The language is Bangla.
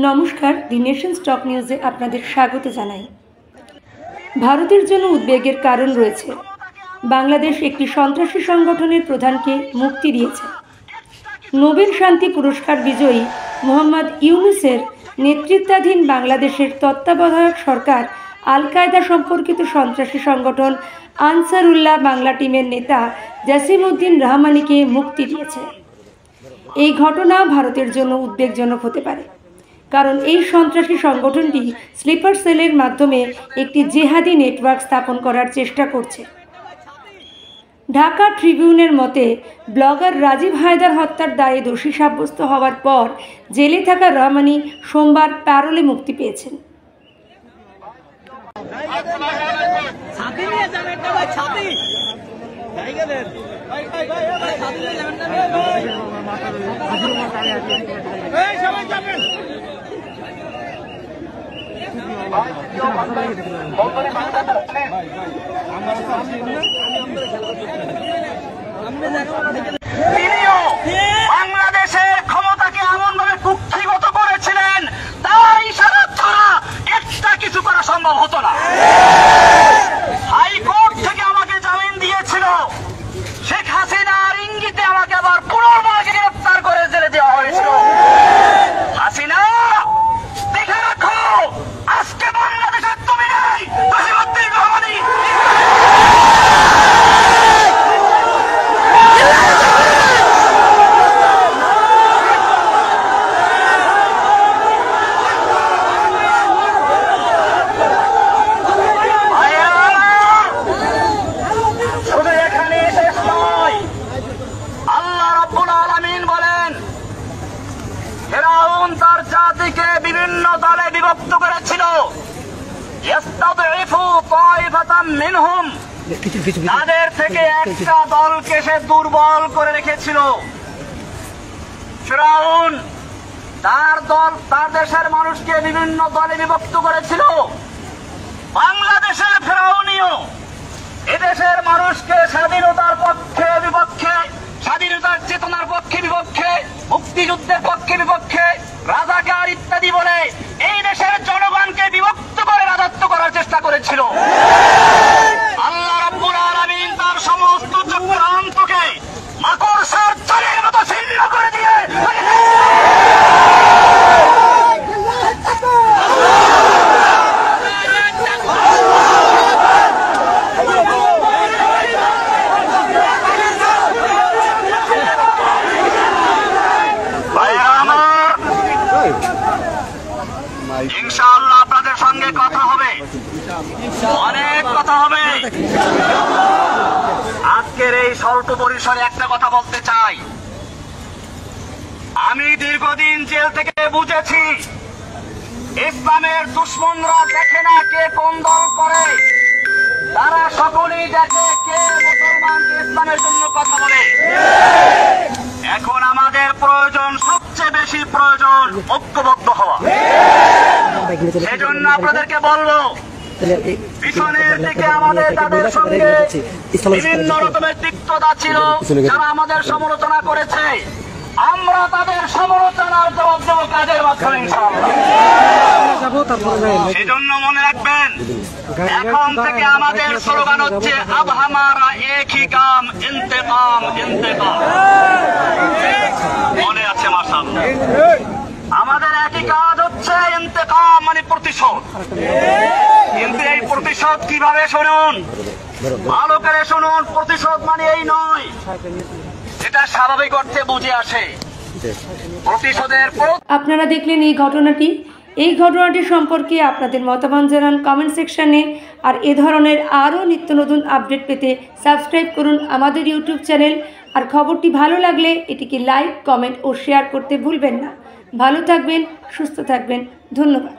নমস্কার, দি নেশন স্টক নিউজে আপনাদের স্বাগত জানাই। ভারতের জন্য উদ্বেগের কারণ রয়েছে। বাংলাদেশ একটি সন্ত্রাসী সংগঠনের প্রধানকে মুক্তি দিয়েছে। নোবেল শান্তি পুরস্কার বিজয়ী মোহাম্মদ ইউনূসের নেতৃত্বাধীন বাংলাদেশের তত্ত্বাবধায়ক সরকার আল কায়দা সম্পর্কিত সন্ত্রাসী সংগঠন আনসারুল্লাহ বাংলা টিমের নেতা জাসিম উদ্দিন রহমানিকে মুক্তি দিয়েছে। এই ঘটনা ভারতের জন্য উদ্বেগজনক হতে পারে, কারণ এই সন্ত্রাসী সংগঠনটি স্লিপার সেলের মাধ্যমে একটি জেহাদি নেটওয়ার্ক স্থাপন করার চেষ্টা করছে। ঢাকা ট্রিবিউনের মতে, ব্লগার রাজীব হায়দার হত্যার দায়ে দোষী সাব্যস্ত হওয়ার পর জেলে থাকা রহমানি সোমবার প্যারোলে মুক্তি পেয়েছেন। বাংলাদেশের ক্ষমতাকে এমনভাবে কুক্ষিগত করেছিলেন, তার ইশারা ছাড়া একটা কিছু করা সম্ভব হতো না। হাইকোর্ট থেকে আমাকে জামিন দিয়েছিল, শেখ হাসিনার ইঙ্গিতে আমাকে আবার পুনর্বার গ্রেফতার করে জেলে দেওয়া হয়েছিল। হাসিনা, দেখে রাখো, আজকে বাংলাদেশের তুমি নেই। জসিমউদ্দিন রহমানি তার জাতিকে বিভিন্ন দলে বিভক্ত করেছিল। তাদের থেকে একটা দলকে সে দুর্বল করে রেখেছিল। ফিরআউন তার দল, তার দেশের মানুষকে বিভিন্ন দলে বিভক্ত করেছিল। বাংলাদেশের ফিরআউনিও এদেশের মানুষকে স্বাধীনতার পক্ষে বিপক্ষে, স্বাধীনতার চেতনার পক্ষে বিপক্ষে, মুক্তিযুদ্ধের পক্ষে বিপক্ষে, রাজাকার ইত্যাদি বলে এই দেশের জনগণকে বিভক্ত করে রাজত্ব করার চেষ্টা করেছিল। আল্লাহ রাব্বুল আলামিন তার সমস্ত চক্রান্তকে মাকড়সার জালের মতো ছিন্ন করে দিয়ে ইনশাআল্লাহ আপনাদের সঙ্গে কথা হবে, অনেক কথা হবে। আজকের এই স্বল্প পরিসরে একটা কথা বলতে চাই। আমি দীর্ঘদিন জেল থেকে বুঝেছি, ইসলামের দুশমনরা দেখে না কে কোন দল করে, তারা সকলেই দেখে কে মুসলমানকে ইসলামের জন্য কথা বলে। এখন আমাদের প্রয়োজন, সবচেয়ে বেশি প্রয়োজন ঐক্যবদ্ধ হওয়া। সেজন্য আপনাদেরকে বলবো, পিছনের দিকে আমাদের তাদের সঙ্গে বিভিন্ন রকমের তিক্ততা ছিল, যারা আমাদের সমালোচনা করেছে, আমরা তাদের সমালোচনার জবাব দেব কাজের মাধ্যমে ইনশাআল্লাহ। সেজন্য মনে রাখবেন, এখন থেকে আমাদের স্লোগান হচ্ছে আব হামারা এক হি কাম, ইন্তেকাম ইন্তেকাম। মনে আছে মাশাআল্লাহ? আমাদের একই কাজ হচ্ছে ইন্তেকাম, মানে প্রতিশোধ। কিন্তু এই প্রতিশোধ কিভাবে শুনুন, ভালো করে শুনুন। প্রতিশোধ মানে এই নয়, এটা স্বাভাবিক অর্থে বুঝে আসে। প্রতিশোধের আপনারা দেখলেন এই ঘটনাটি সম্পর্কে আপনাদের মতামত জানান কমেন্ট সেকশনে। আর এ ধরনের আরও নিত্য নতুন আপডেট পেতে সাবস্ক্রাইব করুন আমাদের ইউটিউব চ্যানেল। আর খবরটি ভালো লাগলে এটিকে লাইক, কমেন্ট ও শেয়ার করতে ভুলবেন না। ভালো থাকবেন, সুস্থ থাকবেন। ধন্যবাদ।